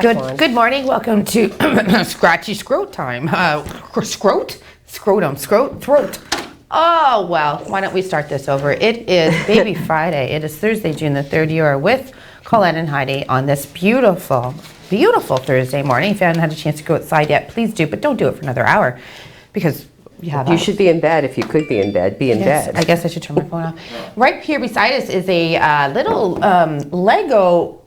Good morning. Welcome to Scratchy Scrote time. Throat. Oh, well, why don't we start this over? It is Baby Friday. It is Thursday, June the 3rd. You are with Colette and Heidi on this beautiful, beautiful Thursday morning. If you haven't had a chance to go outside yet, please do, but don't do it for another hour because you should be in bed. If you could be in bed, be in bed. I guess I should turn my phone off. Right here beside us is a little Lego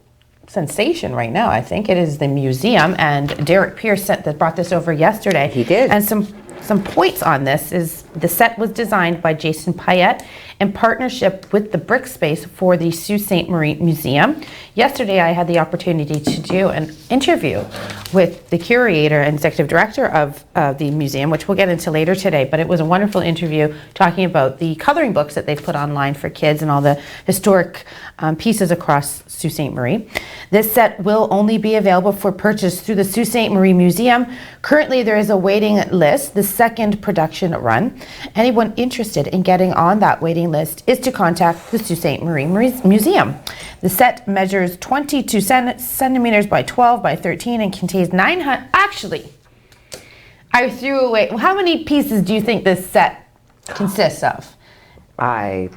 sensation right now. I think it is the museum, and Derek Pierce brought this over yesterday. He did. And some points on this is the set was designed by Jason Payette in partnership with the Brick Space for the Sault Ste. Marie Museum. Yesterday I had the opportunity to do an interview with the curator and executive director of the museum, which we'll get into later today, but it was a wonderful interview talking about the coloring books that they've put online for kids and all the historic pieces across Sault Ste. Marie. This set will only be available for purchase through the Sault Ste. Marie Museum. Currently there is a waiting list, the second production run. Anyone interested in getting on that waiting list is to contact the Sault Ste. Marie Museum. The set measures 22 centimeters by 12 by 13 and contains 900, actually, I threw away, how many pieces do you think this set consists of? I'm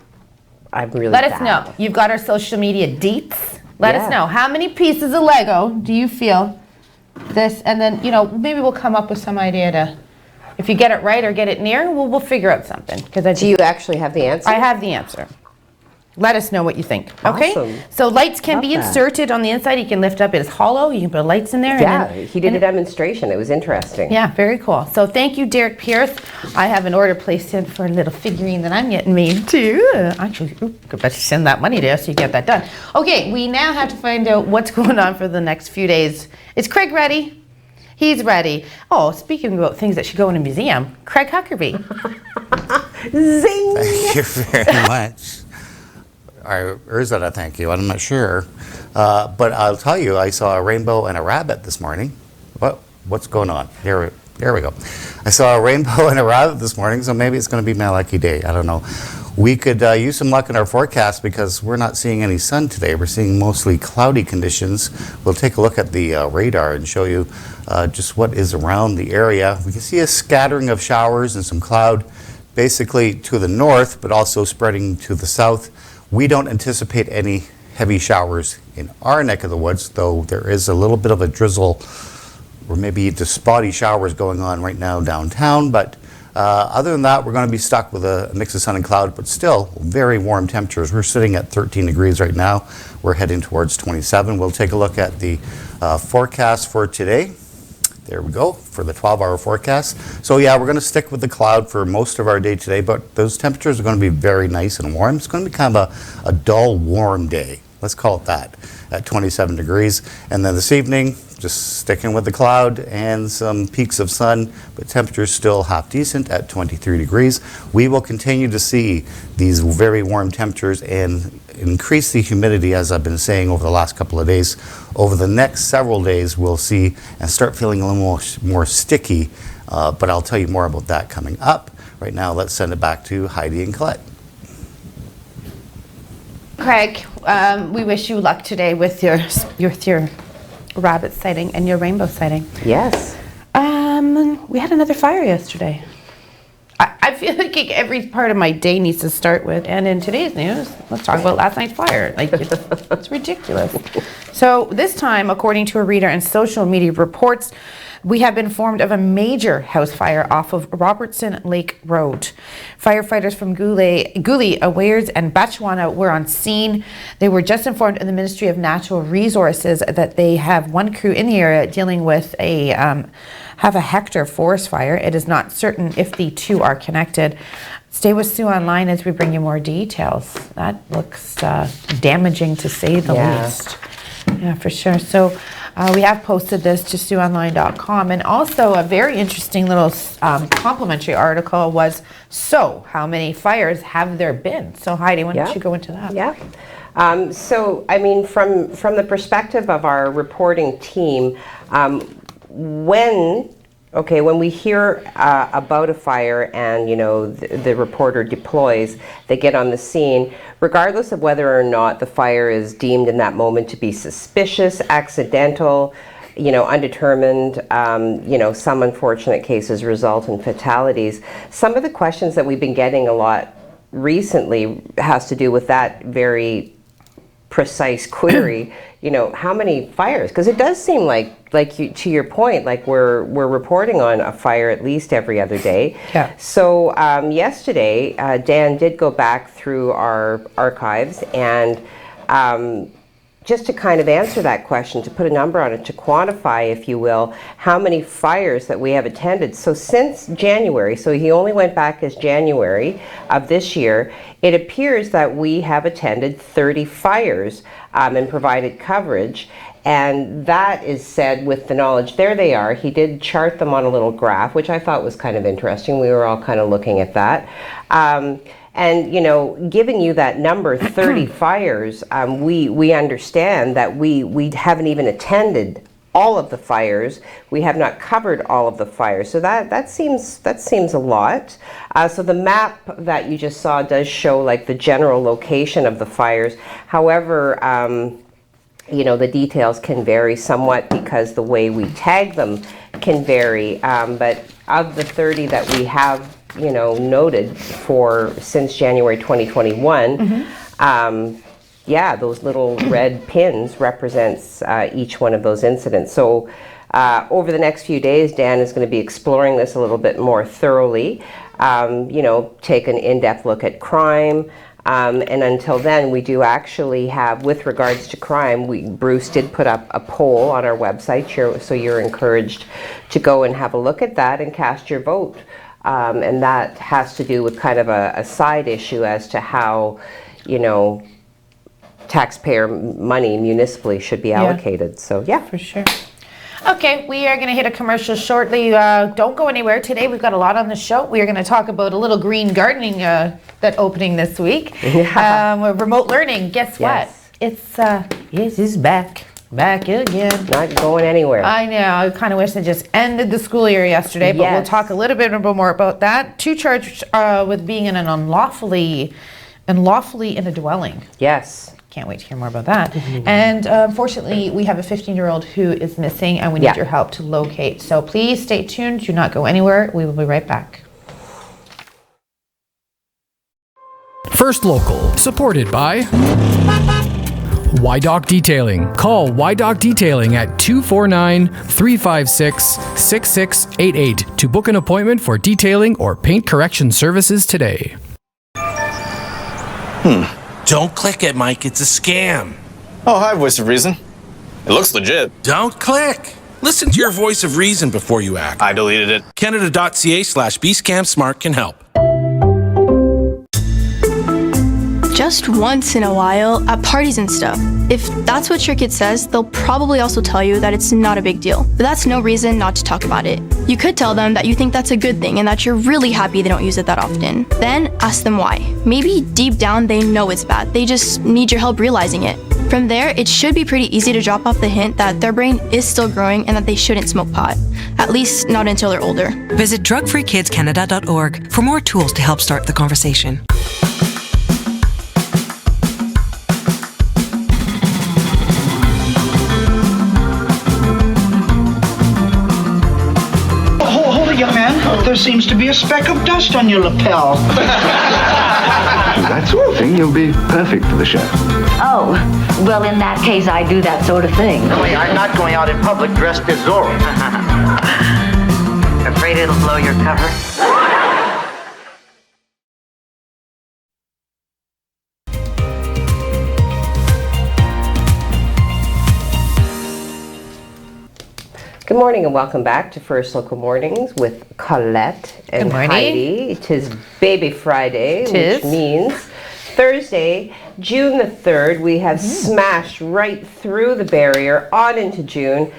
really Let us know. You've got our social media deets. Let us know. How many pieces of Lego do you feel this, and then, maybe we'll come up with some idea to, if you get it right or get it near, we'll figure out something. Do you actually have the answer? I have the answer. Let us know what you think. Okay? Awesome. So lights can be inserted on the inside. You can lift up. It is hollow. You can put lights in there. Yeah, he did a demonstration. It was interesting. Yeah, very cool. So thank you, Derek Pierce. I have an order placed in for a little figurine that I'm getting made too. Actually, could bet you send that money there so you get that done. Okay, we now have to find out what's going on for the next few days. Is Craig ready? He's ready. Oh, speaking about things that should go in a museum, Craig Huckerby. Zing! Thank you very much. Or is that a thank you? I'm not sure. But I'll tell you, I saw a rainbow and a rabbit this morning. What's going on? There we go. I saw a rainbow and a rabbit this morning, so maybe it's going to be my lucky day. I don't know. We could use some luck in our forecast because we're not seeing any sun today. We're seeing mostly cloudy conditions. We'll take a look at the radar and show you just what is around the area. We can see a scattering of showers and some cloud basically to the north, but also spreading to the south. We don't anticipate any heavy showers in our neck of the woods, though there is a little bit of a drizzle or maybe just spotty showers going on right now downtown. But other than that, we're going to be stuck with a mix of sun and cloud, but still very warm temperatures. We're sitting at 13 degrees right now. We're heading towards 27. We'll take a look at the forecast for today. There we go, for the 12-hour forecast. So yeah, we're going to stick with the cloud for most of our day today, but those temperatures are going to be very nice and warm. It's going to be kind of a dull, warm day. Let's call it that, at 27 degrees. And then this evening, just sticking with the cloud and some peaks of sun, but temperatures still half decent at 23 degrees. We will continue to see these very warm temperatures and increase the humidity, as I've been saying over the last couple of days. Over the next several days, we'll see and start feeling a little more sticky, but I'll tell you more about that coming up. Right now, let's send it back to Heidi and Colette. Craig, we wish you luck today with your rabbit sighting and your rainbow sighting. Yes. We had another fire yesterday. I feel like every part of my day needs to start with, and in today's news, let's talk about last night's fire. Like, it's ridiculous. So this time, according to a reader and social media reports, we have been informed of a major house fire off of Robertson Lake Road. Firefighters from Goulet, Awairs, and Batchewana were on scene. They were just informed in the Ministry of Natural Resources that they have one crew in the area dealing with a hectare forest fire. It is not certain if the two are connected. Stay with Sue online as we bring you more details. That looks damaging to say the least. Yeah, for sure. So we have posted this to SueOnline.com, and also a very interesting little complimentary article was, so how many fires have there been? So Heidi, why don't you go into that? Yeah. So, I mean, from the perspective of our reporting team, when we hear about a fire and, the reporter deploys, they get on the scene, regardless of whether or not the fire is deemed in that moment to be suspicious, accidental, undetermined, some unfortunate cases result in fatalities. Some of the questions that we've been getting a lot recently has to do with that very precise query. How many fires? Because it does seem like you, to your point, like we're reporting on a fire at least every other day. Yeah. So yesterday, Dan did go back through our archives and just to kind of answer that question, to put a number on it, to quantify, if you will, how many fires that we have attended. So since January, so he only went back as January of this year, it appears that we have attended 30 fires and provided coverage. And that is said with the knowledge, there they are. He did chart them on a little graph, which I thought was kind of interesting. We were all kind of looking at that. And, giving you that number, 30 fires, we understand that we haven't even attended all of the fires. We have not covered all of the fires. So that seems a lot. So the map that you just saw does show like the general location of the fires. However, the details can vary somewhat because the way we tag them can vary. But of the 30 that we have noted for since January 2021, those little red pins represents each one of those incidents. So over the next few days, Dan is going to be exploring this a little bit more thoroughly, take an in-depth look at crime. And until then, we do actually have, with regards to crime, Bruce did put up a poll on our website, so you're encouraged to go and have a look at that and cast your vote. And that has to do with kind of a side issue as to how, taxpayer money municipally should be allocated. So, yeah. For sure. Okay, we are going to hit a commercial shortly. Don't go anywhere. Today we've got a lot on the show. We are going to talk about a little green gardening that opening this week. Remote learning. Guess what? It's back again. Not going anywhere. I know. I kind of wish they just ended the school year yesterday, but we'll talk a little bit more about that. 2 charged with being in an unlawfully in a dwelling. Yes. Can't wait to hear more about that. And unfortunately, we have a 15-year-old who is missing, and we need your help to locate. So please stay tuned. Do not go anywhere. We will be right back. First Local, supported by YDoc Detailing. Call YDoc Detailing at 249-356-6688 to book an appointment for detailing or paint correction services today. Don't click it, Mike. It's a scam. Oh, hi, Voice of Reason. It looks legit. Don't click. Listen to your voice of reason before you act. I deleted it. Canada.ca/bscamsmart can help. Just once in a while, at parties and stuff. If that's what your kid says, they'll probably also tell you that it's not a big deal. But that's no reason not to talk about it. You could tell them that you think that's a good thing and that you're really happy they don't use it that often. Then ask them why. Maybe deep down they know it's bad. They just need your help realizing it. From there, it should be pretty easy to drop off the hint that their brain is still growing and that they shouldn't smoke pot. At least not until they're older. Visit drugfreekidscanada.org for more tools to help start the conversation. Young man, there seems to be a speck of dust on your lapel. That sort of thing, you'll be perfect for the show. Oh, well, in that case, I do that sort of thing. I'm not going out in public dressed as Zorro. Afraid it'll blow your cover? Good morning and welcome back to First Local Mornings with Colette and Heidi. Tis Baby Friday, which means Thursday, June the 3rd, we have smashed right through the barrier on into June.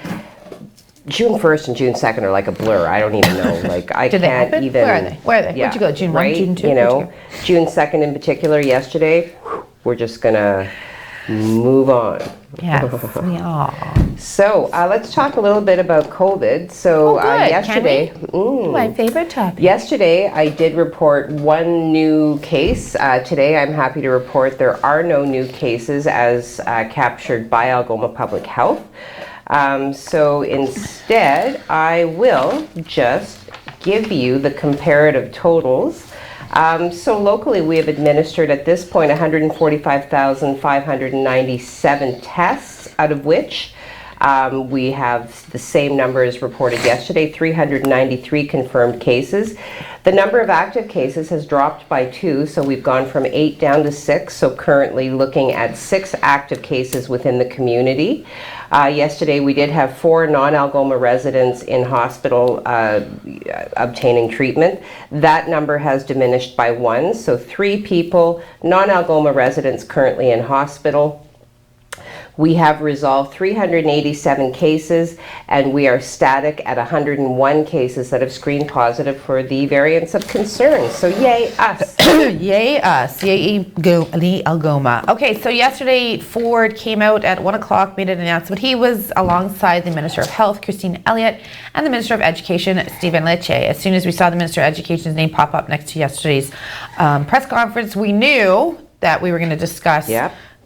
June 1st and June 2nd are like a blur. I don't even know. Like I can't even. Where are they? Where'd you go? June 1, June 2? You know, June 2nd in particular, yesterday, we're just going to move on. Yes, we are. So let's talk a little bit about COVID. So yesterday, my favorite topic. Yesterday, I did report 1 new case. Today, I'm happy to report there are no new cases as captured by Algoma Public Health. So instead, I will just give you the comparative totals. So locally, we have administered at this point 145,597 tests, out of which we have the same number as reported yesterday, 393 confirmed cases. The number of active cases has dropped by 2, so we've gone from 8 down to 6, so currently looking at 6 active cases within the community. Yesterday we did have 4 non-Algoma residents in hospital obtaining treatment. That number has diminished by 1, so 3 people, non-Algoma residents currently in hospital. We have resolved 387 cases, and we are static at 101 cases that have screened positive for the variants of concern. So yay us. Yay us. Yay Algoma. Okay, so yesterday Ford came out at 1 o'clock, made an announcement. He was alongside the Minister of Health, Christine Elliott, and the Minister of Education, Stephen Lecce. As soon as we saw the Minister of Education's name pop up next to yesterday's press conference, we knew that we were going to discuss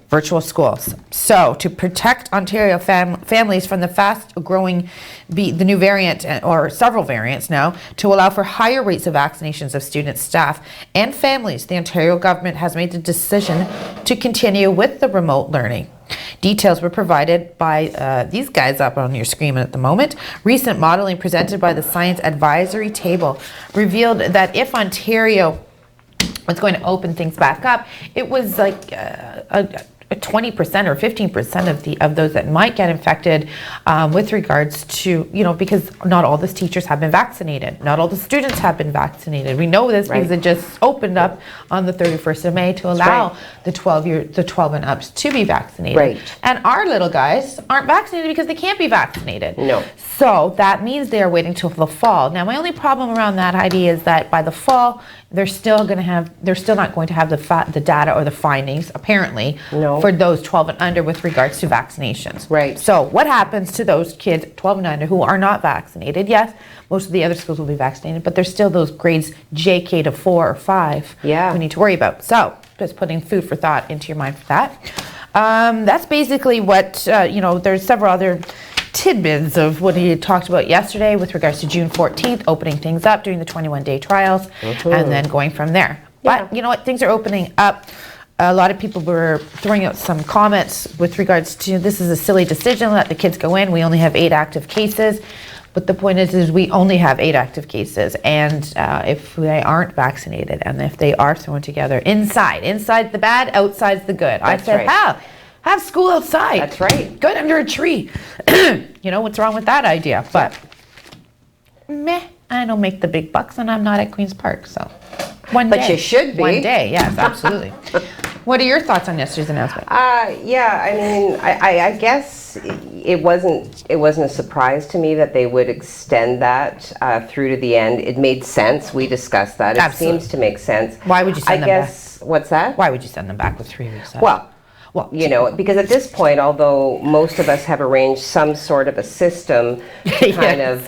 virtual schools. So to protect Ontario families from the fast-growing, the new variant, or several variants now, to allow for higher rates of vaccinations of students, staff, and families, the Ontario government has made the decision to continue with the remote learning. Details were provided by these guys up on your screen at the moment. Recent modeling presented by the Science Advisory Table revealed that if Ontario was going to open things back up, it was like a 20% or 15% of those that might get infected with regards to, because not all the teachers have been vaccinated. Not all the students have been vaccinated. We know this because it just opened up on the 31st of May to allow the 12 and ups to be vaccinated. And our little guys aren't vaccinated because they can't be vaccinated. No. So that means they're waiting till the fall. Now, my only problem around that idea is that by the fall, they're still not going to have the data or the findings, apparently, for those 12 and under with regards to vaccinations. Right. So what happens to those kids 12 and under who are not vaccinated? Yes, most of the other schools will be vaccinated, but there's still those grades JK to 4 or 5 we need to worry about. So just putting food for thought into your mind for that. That's basically what, there's several other tidbits of what he had talked about yesterday with regards to June 14th, opening things up, doing the 21-day trials, and then going from there. But you know what? Things are opening up. A lot of people were throwing out some comments with regards to this is a silly decision, let the kids go in. We only have 8 active cases. But the point is we only have 8 active cases. And if they aren't vaccinated and if they are thrown together inside the bad, outside's the good. I said, have school outside. That's right. Good under a tree. What's wrong with that idea? But I don't make the big bucks and I'm not at Queen's Park, so one day. But you should be. One day, yes, absolutely. What are your thoughts on yesterday's announcement? I guess it wasn't a surprise to me that they would extend that through to the end. It made sense. We discussed that. It seems to make sense. Why would you send them back? What's that? Why would you send them back with 3 weeks? Well, because at this point, although most of us have arranged some sort of a system to kind of,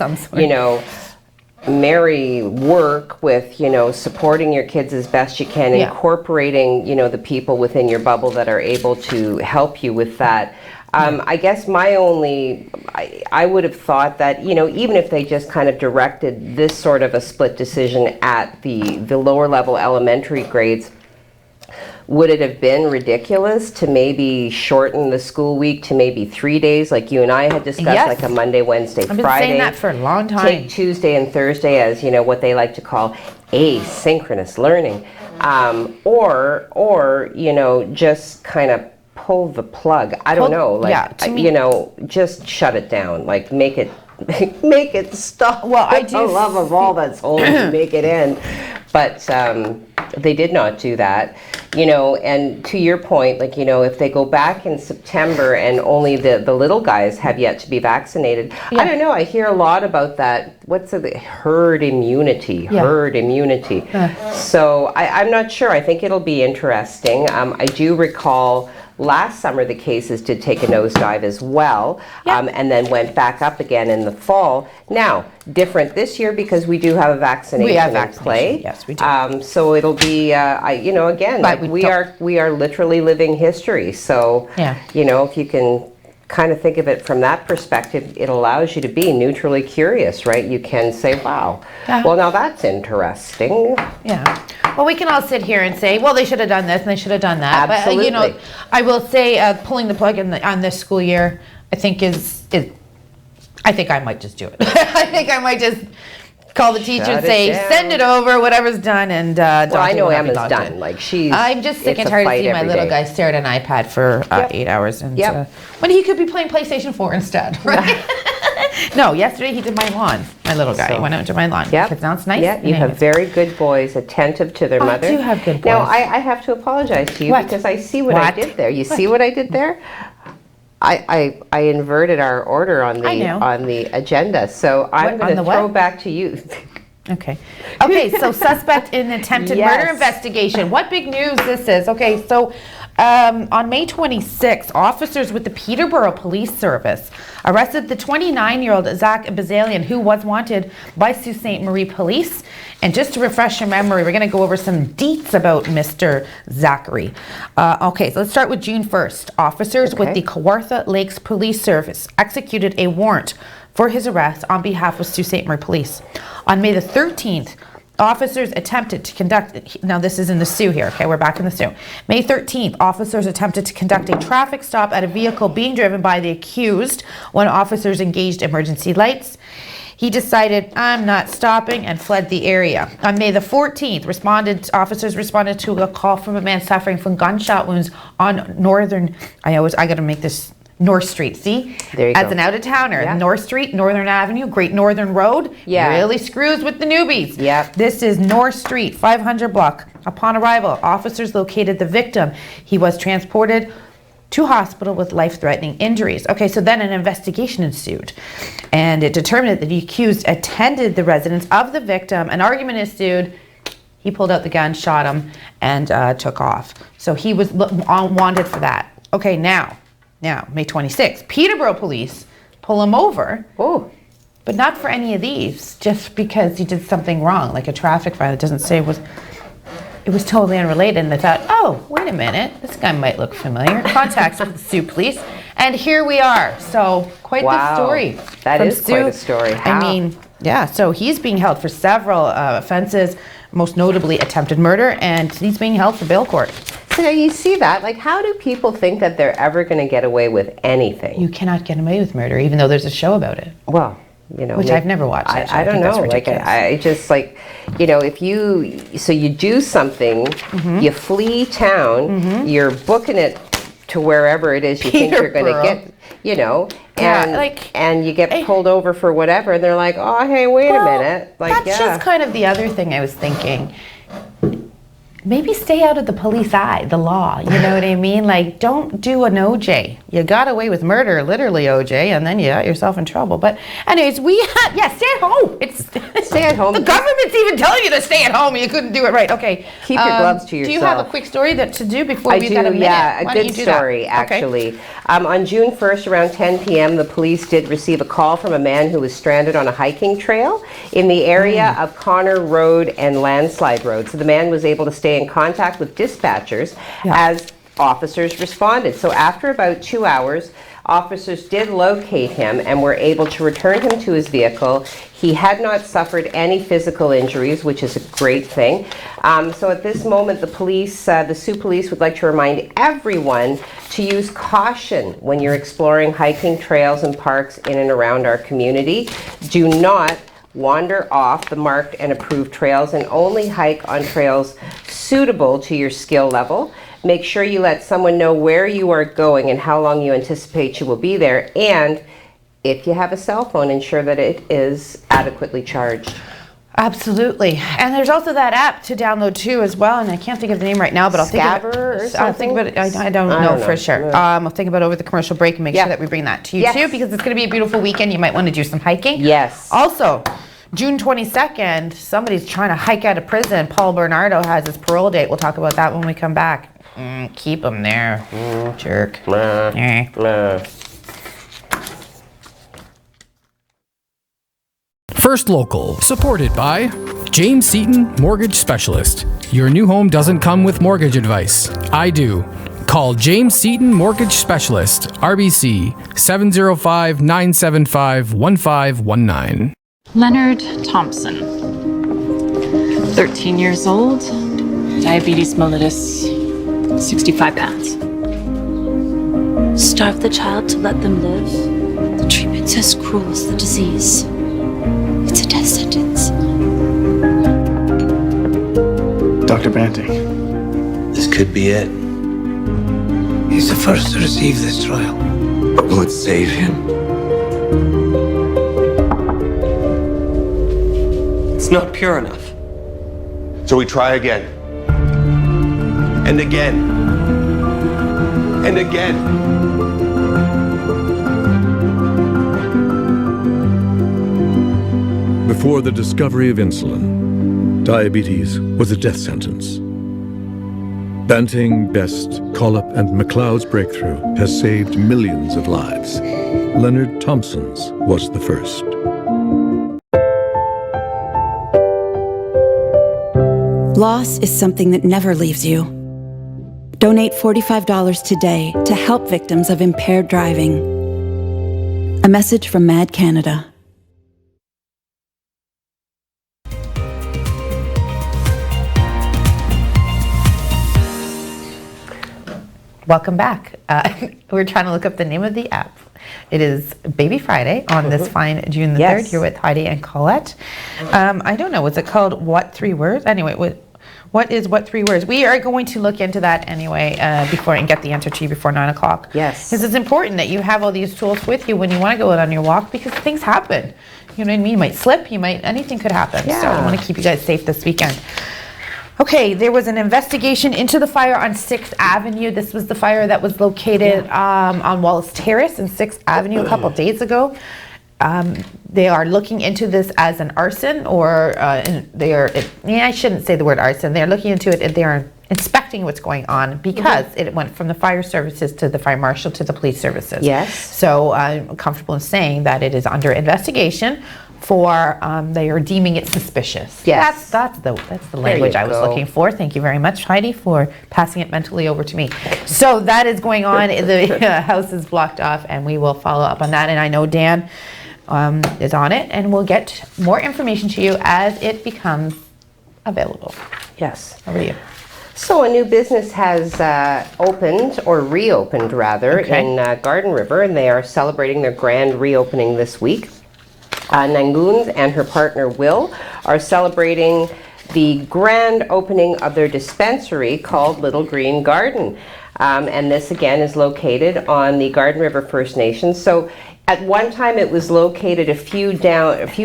marry work with, supporting your kids as best you can, incorporating, the people within your bubble that are able to help you with that. I guess I would have thought that, even if they just kind of directed this sort of a split decision at the lower level elementary grades, would it have been ridiculous to maybe shorten the school week to maybe 3 days, like you and I had discussed, like a Monday, Wednesday, Friday? I've been saying that for a long time. Take Tuesday and Thursday as, what they like to call asynchronous learning. Or just kind of pull the plug. I don't know. Just shut it down. Like, make it stop. Well, I do. For the love of all that's holy, make it end. But they did not do that, and to your point, if they go back in September and only the little guys have yet to be vaccinated, I don't know, I hear a lot about that, herd immunity, So I'm not sure. I think it'll be interesting. I do recall last summer the cases did take a nosedive as well, and then went back up again in the fall. Now, different this year because we do have a vaccination in play. Yes, we do. So it'll be, again, we are literally living history. So, if you can kind of think of it from that perspective, it allows you to be neutrally curious, right? You can say, wow, well, now that's interesting. Yeah. Well, we can all sit here and say, well, they should have done this and they should have done that. Absolutely. But, I will say pulling the plug on this school year, I think I think I might just do it. I think I might just call the teacher and say, send it over, whatever's done, and well, I know Emma's done. Like I'm just sick and tired of seeing my little guy stare at an iPad for 8 hours, and when he could be playing PlayStation 4 instead, right? No, yesterday he did my lawn. My little guy went out to my lawn. Because now it's nice. Yeah, you have very good boys, attentive to their mother. I do have good boys. Now, I have to apologize to you because I see what I did there. You see what I did there? I inverted our order on the agenda, so I'm going to throw back to you. Okay, so suspect in attempted murder investigation. What big news this is. Okay, so on May 26th, officers with the Peterborough Police Service arrested the 29-year-old Zach Bazalian, who was wanted by Sault Ste. Marie Police. And just to refresh your memory, we're going to go over some deets about Mr. Zachary. Okay, so let's start with June 1st. Officers with the Kawartha Lakes Police Service executed a warrant for his arrest on behalf of Sault Ste. Marie Police. On May the 13th, officers attempted to conduct, now this is in the Sioux here, okay, we're back in the Sioux. May 13th, officers attempted to conduct a traffic stop at a vehicle being driven by the accused when officers engaged emergency lights. He decided, I'm not stopping, and fled the area. On May the 14th, officers responded to a call from a man suffering from gunshot wounds on Northern, I gotta make this, North Street, see? There you As go. an out-of-towner, North Street, Northern Avenue, Great Northern Road, really screws with the newbies. This is North Street, 500 block. Upon arrival, officers located the victim. He was transported to hospital with life-threatening injuries. Okay, so then an investigation ensued, and it determined that the accused attended the residence of the victim. An argument ensued. He pulled out the gun, shot him, and took off. So he was wanted for that. Okay, now, May 26th, Peterborough Police pull him over. Oh. But not for any of these, just because he did something wrong, like a traffic violation. It doesn't say it was totally unrelated, and they thought, oh, wait a minute, this guy might look familiar. Contacts with the Sioux Police, and here we are. So quite the story. That is quite a story. I mean, so he's being held for several offenses, most notably attempted murder, and he's being held for bail court. So now you see that, like, how do people think that they're ever going to get away with anything? You cannot get away with murder, even though there's a show about it. Well, you know, which I've never watched. I don't know. Like, I just like, you know, if you do something, you flee town, you're booking it to wherever it is you think you're going to get, you know, and you get pulled over for whatever, and they're like, oh, hey, wait a minute. Like, that's just kind of the other thing I was thinking. Maybe stay out of the police eye, the law, you know what I mean? Like, don't do an OJ. You got away with murder, literally OJ, and then you got yourself in trouble. But anyways, stay at home. Stay at home. The government's even telling you to stay at home. You couldn't do it right. Okay. Keep your gloves to yourself. Do you have a quick story to do before we've got a minute? Yeah, a good story, actually. Okay. On June 1st, around 10 p.m., the police did receive a call from a man who was stranded on a hiking trail in the area of Connor Road and Landslide Road. So the man was able to stay in contact with dispatchers as officers responded. So after about 2 hours, officers did locate him and were able to return him to his vehicle. He had not suffered any physical injuries, which is a great thing. So at this moment, the Sioux Police would like to remind everyone to use caution when you're exploring hiking trails and parks in and around our community. Do not wander off the marked and approved trails, and only hike on trails suitable to your skill level. Make sure you let someone know where you are going and how long you anticipate you will be there. And if you have a cell phone, ensure that it is adequately charged. Absolutely. And there's also that app to download too as well, and I can't think of the name right now, but I'll think of it. I'll think about it. I don't know for sure. I'll think about it over the commercial break and make sure that we bring that to you too, because it's going to be a beautiful weekend. You might want to do some hiking. Yes. Also, June 22nd, somebody's trying to hike out of prison. Paul Bernardo has his parole date. We'll talk about that when we come back. Keep him there, jerk. First Local, supported by James Seaton, Mortgage Specialist. Your new home doesn't come with mortgage advice. I do. Call James Seaton Mortgage Specialist, RBC 705-975-1519. Leonard Thompson, 13 years old, diabetes mellitus, 65 pounds. Starve the child to let them live? The treatment's as cruel as the disease. It's a death sentence. Dr. Banting. This could be it. He's the first to receive this trial. But will it save him? It's not pure enough. So we try again. And again. And again. Before the discovery of insulin, diabetes was a death sentence. Banting, Best, Collip, and McLeod's breakthrough has saved millions of lives. Leonard Thompson's was the first. Loss is something that never leaves you. Donate $45 today to help victims of impaired driving. A message from MAD Canada. Welcome back. We're trying to look up the name of the app. It is Baby Friday on this fine June the 3rd. You're with Heidi and Colette. I don't know, was it called What 3 Words? Anyway, what is What 3 Words? We are going to look into that anyway before and get the answer to you before 9 o'clock. Yes. Because it's important that you have all these tools with you when you want to go out on your walk, because things happen. You know what I mean? You might slip, anything could happen. Yeah. So I want to keep you guys safe this weekend. Okay, there was an investigation into the fire on 6th Avenue. This was the fire that was located on Wallace Terrace and 6th Avenue a couple days ago. They are looking into this as an arson, or I shouldn't say the word arson. They're looking into it and they're inspecting what's going on because it went from the fire services to the fire marshal to the police services. Yes. So I'm comfortable in saying that it is under investigation for they are deeming it suspicious. Yes. That's the language I was looking for. Thank you very much, Heidi, for passing it mentally over to me. So that is going on. The house is blocked off, and we will follow up on that. And I know Dan is on it, and we'll get more information to you as it becomes available. Yes. Over to you. So a new business has opened, or reopened rather, in Garden River, and they are celebrating their grand reopening this week. Nangoons and her partner Will are celebrating the grand opening of their dispensary called Little Green Garden. And this again is located on the Garden River First Nation. So at one time it was located a few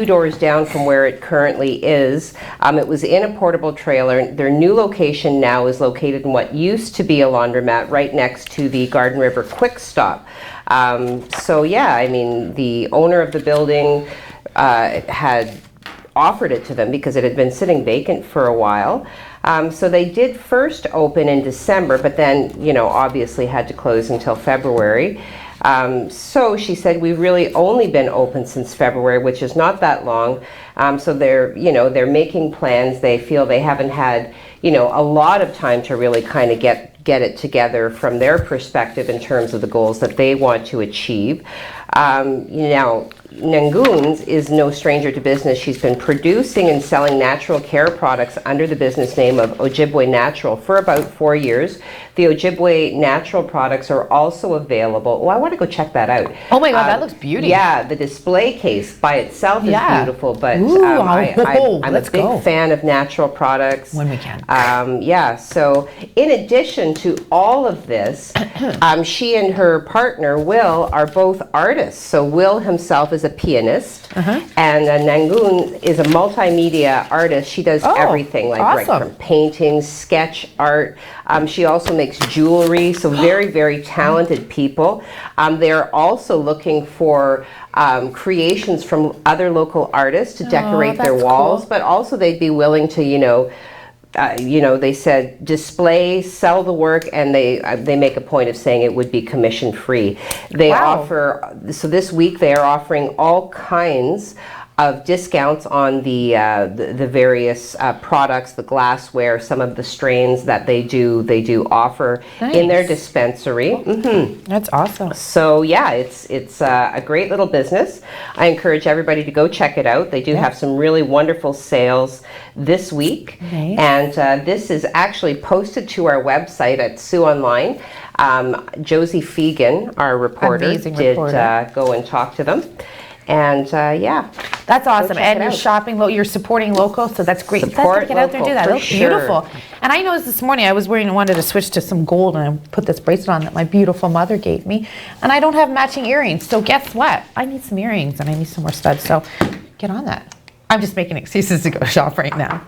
doors down from where it currently is. It was in a portable trailer. Their new location now is located in what used to be a laundromat right next to the Garden River Quick Stop. So yeah, I mean, the owner of the building had offered it to them because it had been sitting vacant for a while. So they did first open in December, but then, obviously had to close until February. So she said, we've really only been open since February, which is not that long. So they're making plans. They feel they haven't had, a lot of time to really kind of get it together from their perspective in terms of the goals that they want to achieve. Now, Nangoons is no stranger to business. She's been producing and selling natural care products under the business name of Ojibwe Natural for about 4 years. The Ojibwe Natural products are also available. Oh, I want to go check that out. Oh my God, that looks beautiful. Yeah, the display case by itself is beautiful, but Ooh, I'm a big fan of natural products. When we can. So in addition to all of this, she and her partner, Will, are both artists. So Will himself is a pianist, and Nangoon is a multimedia artist. She does everything, right from paintings, sketch art. She also makes jewelry, so very, very talented people. They're also looking for creations from other local artists to decorate their walls, but also they'd be willing to, they said display, sell the work, and they make a point of saying it would be commission free. They offer, so this week they are offering all kinds of discounts on the various products, the glassware, some of the strains that they do offer in their dispensary. That's awesome. So yeah, it's a great little business. I encourage everybody to go check it out. They do have some really wonderful sales this week, and this is actually posted to our website at Sioux Online. Josie Fegan, our reporter, did go and talk to them. And yeah, that's awesome. And you're shopping local, you're supporting local, so that's great. Support get out there and do that. local, It looks for sure. beautiful. And I noticed this morning I wanted to switch to some gold, and I put this bracelet on that my beautiful mother gave me. And I don't have matching earrings, so guess what? I need some earrings and I need some more studs. So get on that. I'm just making excuses to go shop right now.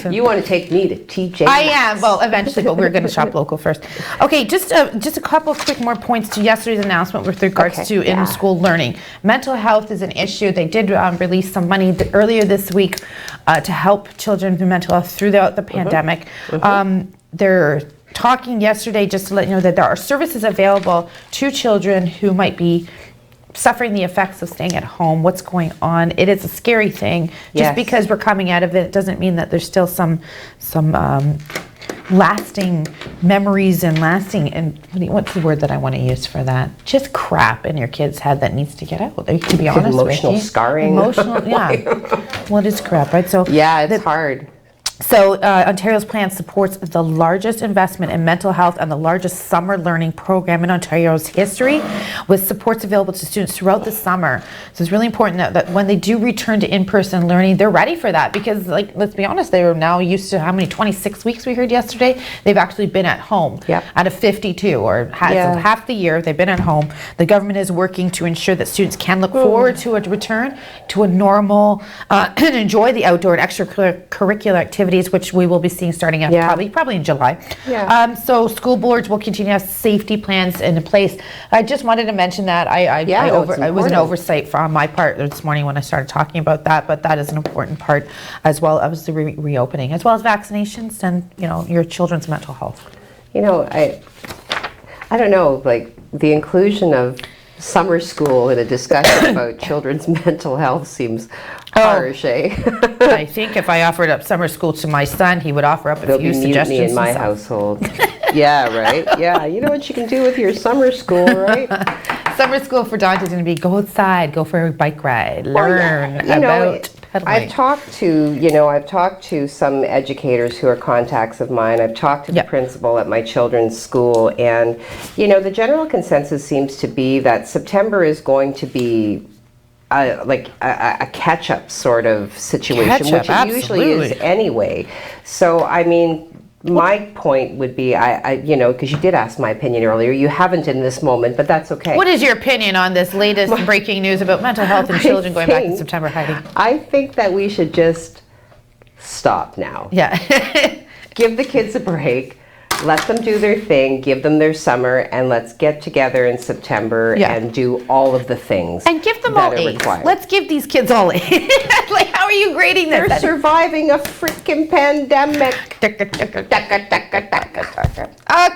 You want to take me to TJ? I am. Well, eventually, but we're going to shop local first. Okay, just a couple of quick more points to yesterday's announcement with regards to in-school learning. Mental health is an issue. They did release some money earlier this week to help children with mental health throughout the pandemic. They're talking yesterday, just to let you know, that there are services available to children who might be suffering the effects of staying at home. What's going on? It is a scary thing. Just because we're coming out of it doesn't mean that there's still some lasting memories and what's the word that I want to use for that? Just crap in your kid's head that needs to get out. To be honest, emotional scarring. Emotional, yeah. Well, it is crap, right? So yeah, it's hard. So Ontario's plan supports the largest investment in mental health and the largest summer learning program in Ontario's history, with supports available to students throughout the summer. So it's really important that when they do return to in-person learning, they're ready for that, because, like, let's be honest, they are now used to how many, 26 weeks we heard yesterday? They've actually been at home out of 52, or half the year they've been at home. The government is working to ensure that students can look forward to a return to a normal and enjoy the outdoor and extracurricular activities, which we will be seeing starting up probably in July. So school boards will continue to have safety plans in place. I just wanted to mention that. It was an oversight from my part this morning when I started talking about that, but that is an important part, as well as the reopening, as well as vaccinations and, your children's mental health. I don't know, like the inclusion of summer school in a discussion about children's mental health seems harsh, eh? I think if I offered up summer school to my son, he would offer up a few suggestions. Mutiny in my household. Yeah, right? Yeah, you know what you can do with your summer school, right? Summer school for Dante is going to be go outside, go for a bike ride, learn about pedaling. I've talked to some educators who are contacts of mine. I've talked to the principal at my children's school, and the general consensus seems to be that September is going to be like a catch-up sort of situation, which it usually is anyway. So I mean, my point would be, because you did ask my opinion earlier. You haven't in this moment, but that's okay. What is your opinion on this latest breaking news about mental health and children going back in September, Heidi? I think that we should just stop now. Yeah. Give the kids a break. Let them do their thing, give them their summer, and let's get together in September and do all of the things and give them all A's. Let's give these kids all A's. Like, how are you grading this? They're surviving a freaking pandemic.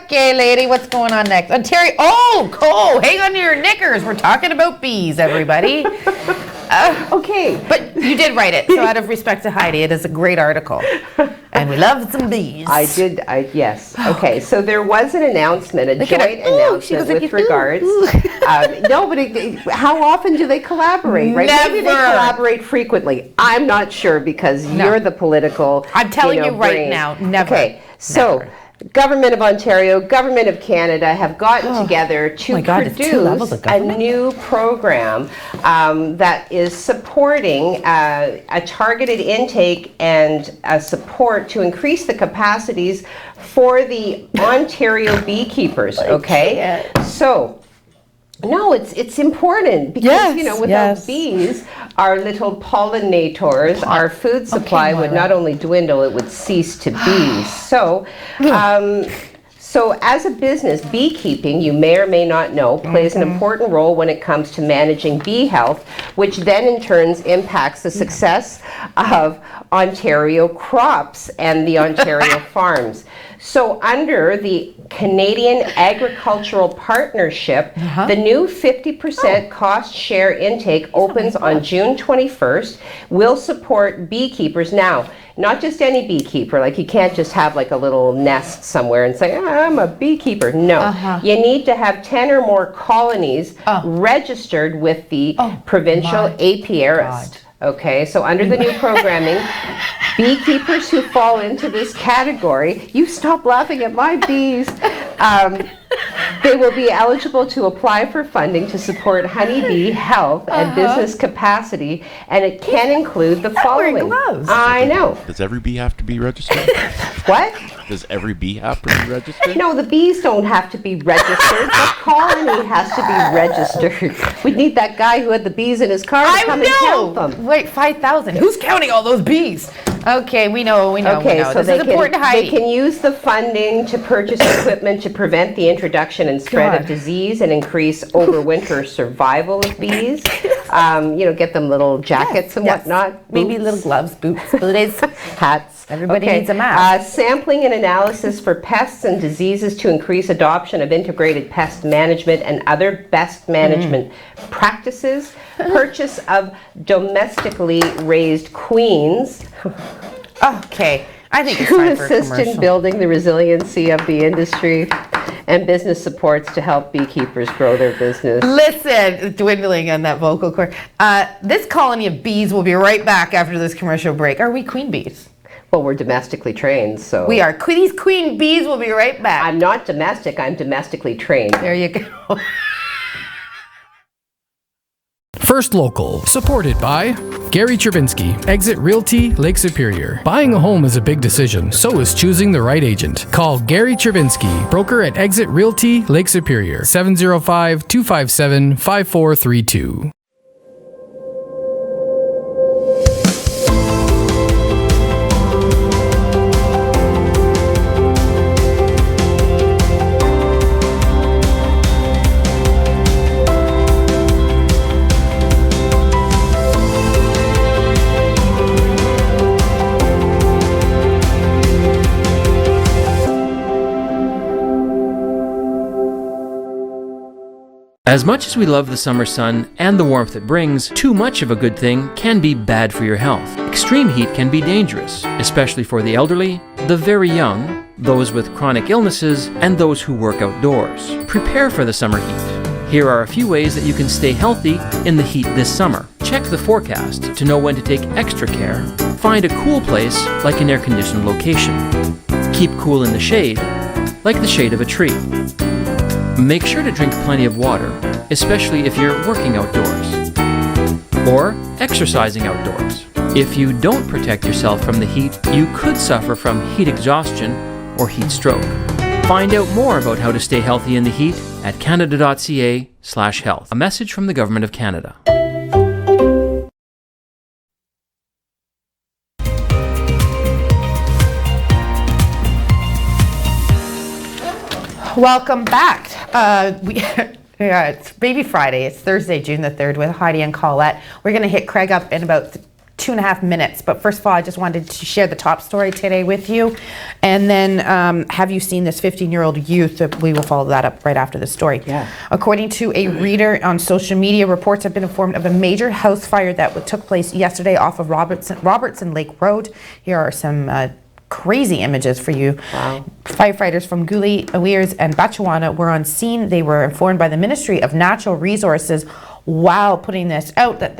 Okay, lady, what's going on next? Ontario. Oh, Cole, hang on to your knickers. We're talking about bees, everybody. Okay. But you did write it, so out of respect to Heidi, it is a great article. And we love some bees. Yes. Okay, so there was an announcement, a joint announcement with regards. No, but how often do they collaborate, right? Never. Maybe they collaborate frequently. I'm not sure, because you're the political I'm telling you right brain. now, never. Okay, so Government of Ontario, Government of Canada have gotten together to produce a new program that is supporting a targeted intake and support to increase the capacities for the Ontario beekeepers, okay? So, no, it's important, because, without bees, our little pollinators, our food supply would not only dwindle, it would cease to be. So, so as a business, beekeeping, you may or may not know, plays an important role when it comes to managing bee health, which then in turn impacts the success of Ontario crops and the Ontario farms. So under the Canadian Agricultural Partnership, the new 50% cost share intake opens on June 21st. Will support beekeepers. Now, not just any beekeeper, like you can't just have like a little nest somewhere and say, I'm a beekeeper. No, you need to have 10 or more colonies registered with the provincial apiarist. Okay, so under the new programming, beekeepers who fall into this category, you stop laughing at my bees, they will be eligible to apply for funding to support honeybee health and business capacity, and it can include the following. I know. Does every bee have to be registered? What? Does every bee have to be registered? No, the bees don't have to be registered. The colony has to be registered. We need that guy who had the bees in his car to come and count them. Wait, 5,000. Who's counting all those bees? Okay, we know. Okay, so this is important to Heidi. they can use the funding to purchase equipment to prevent the introduction and spread of disease and increase overwinter survival of bees. Get them little jackets and whatnot. Maybe little gloves, boots, booties, hats. Everybody needs a mask. Sampling and analysis for pests and diseases to increase adoption of integrated pest management and other best management practices. Purchase of domestically raised queens. Okay, I think it's to time for a assist in commercial. building the resiliency of the industry, and business supports to help beekeepers grow their business. Listen, dwindling on that vocal cord. This colony of bees will be right back after this commercial break. Are we queen bees? Well, we're domestically trained, so... We are. These queen bees will be right back. I'm not domestic, I'm domestically trained. There you go. First Local, supported by Gary Chervinsky, Exit Realty, Lake Superior. Buying a home is a big decision, so is choosing the right agent. Call Gary Chervinsky, broker at Exit Realty, Lake Superior, 705-257-5432. As much as we love the summer sun and the warmth it brings, too much of a good thing can be bad for your health. Extreme heat can be dangerous, especially for the elderly, the very young, those with chronic illnesses, and those who work outdoors. Prepare for the summer heat. Here are a few ways that you can stay healthy in the heat this summer. Check the forecast to know when to take extra care. Find a cool place like an air-conditioned location. Keep cool in the shade, like the shade of a tree. Make sure to drink plenty of water, especially if you're working outdoors or exercising outdoors. If you don't protect yourself from the heat, you could suffer from heat exhaustion or heat stroke. Find out more about how to stay healthy in the heat at canada.ca/health. A message from the Government of Canada. Welcome back. It's Baby Friday. It's Thursday, June the 3rd with Heidi and Colette. We're going to hit Craig up in about 2.5 minutes. But first of all, I just wanted to share the top story today with you. And then have you seen this 15-year-old youth? We will follow that up right after the story. Yeah. According to a reader on social media, reports have been informed of a major house fire that took place yesterday off of Robertson Lake Road. Here are some crazy images for you. Wow. Firefighters from Goulet, Awirs, and Batchewana were on scene. They were informed by the Ministry of Natural Resources while putting this out that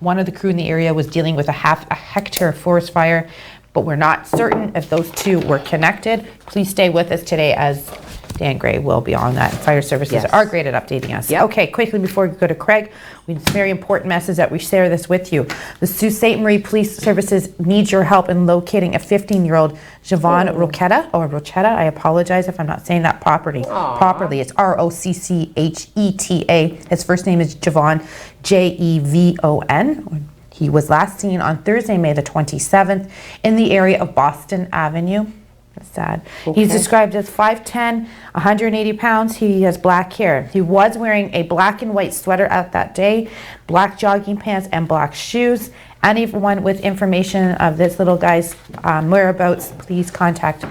one of the crew in the area was dealing with a hectare forest fire, but we're not certain if those two were connected. Please stay with us today as Dan Gray will be on that. Fire services are great at updating us. Yep. Okay, quickly before we go to Craig, it's a very important message that we share this with you. The Sault Ste. Marie Police Services needs your help in locating a 15-year-old Javon Rochetta. I apologize if I'm not saying that properly. It's Roccheta. His first name is Javon, Jevon. He was last seen on Thursday, May the 27th in the area of Boston Avenue. That's sad. Okay. He's described as 5'10", 180 pounds. He has black hair. He was wearing a black and white sweater out that day, black jogging pants, and black shoes. Anyone with information of this little guy's whereabouts, please contact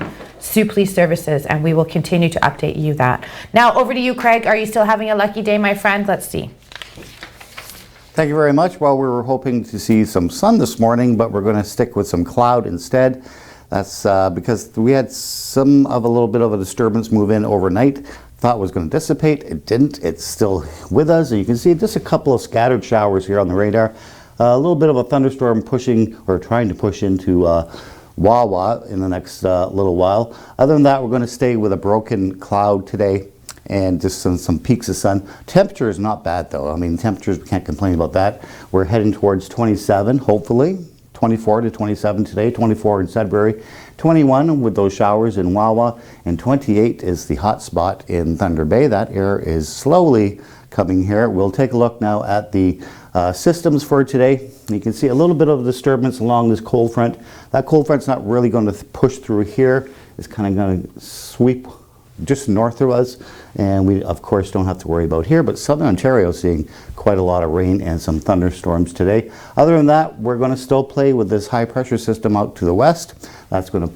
Suplee Services, and we will continue to update you that. Now over to you, Craig. Are you still having a lucky day, my friend? Let's see. Thank you very much. Well, we were hoping to see some sun this morning, but we're going to stick with some cloud instead. That's because we had some of a little bit of a disturbance move in overnight. Thought it was going to dissipate. It didn't. It's still with us. And you can see just a couple of scattered showers here on the radar. A little bit of a thunderstorm pushing or trying to push into Wawa in the next little while. Other than that, we're going to stay with a broken cloud today and just some peaks of sun. Temperature is not bad though. I mean, temperatures, we can't complain about that. We're heading towards 27, hopefully. 24 to 27 today, 24 in Sudbury, 21 with those showers in Wawa, and 28 is the hot spot in Thunder Bay. That air is slowly coming here. We'll take a look now at the systems for today. You can see a little bit of a disturbance along this cold front. That cold front's not really going to push through here. It's kind of going to sweep just north of us, and we of course don't have to worry about here, but Southern Ontario is seeing quite a lot of rain and some thunderstorms today. Other than that, we're going to still play with this high pressure system out to the west. That's going to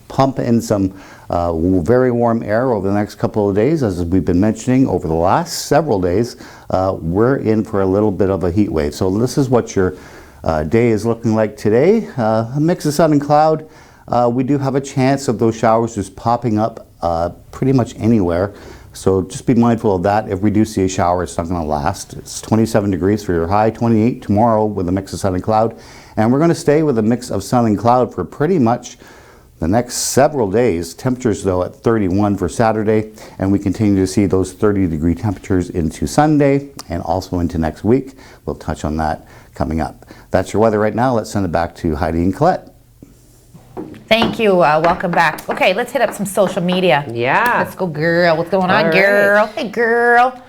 pump in some very warm air over the next couple of days. As we've been mentioning over the last several days, we're in for a little bit of a heat wave. So this is what your day is looking like today. A mix of sun and cloud. We do have a chance of those showers just popping up pretty much anywhere. So just be mindful of that. If we do see a shower, it's not going to last. It's 27 degrees for your high, 28 tomorrow with a mix of sun and cloud. And we're going to stay with a mix of sun and cloud for pretty much the next several days. Temperatures though at 31 for Saturday, and we continue to see those 30-degree temperatures into Sunday and also into next week. We'll touch on that coming up. That's your weather right now. Let's send it back to Heidi and Colette. Thank you. Welcome back. Okay, let's hit up some social media. Yeah. Let's go, girl. What's going on, All girl? right. Hey, girl.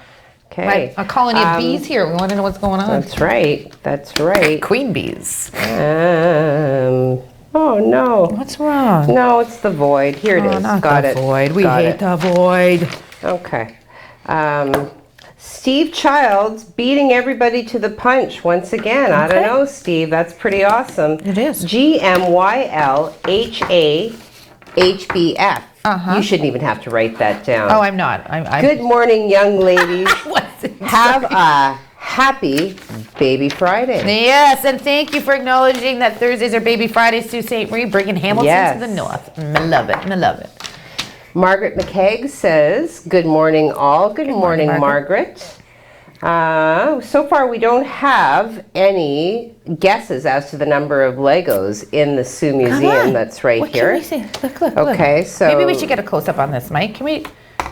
Okay. A colony of bees here. We want to know what's going on. That's right. That's right. Queen bees. Oh no. What's wrong? No, it's the void. Here it is. Not Got the it. void. We Got hate it. the void. Okay. Steve Childs beating everybody to the punch once again. I don't know, Steve. That's pretty awesome. It is. GMYLHAHBF. You shouldn't even have to write that down. Oh, I'm not. I'm Good morning, young ladies. Have a happy Baby Friday. Yes, and thank you for acknowledging that Thursdays are Baby Fridays to St. Marie, bringing Hamilton to the north. I love it. I love it. Margaret McKeag says, good morning all. Good morning, Margaret. So far we don't have any guesses as to the number of Legos in the Sioux Museum that's right What here. can we see? Look, look, Okay, look. so... Maybe we should get a close-up on this, Mike. Can we...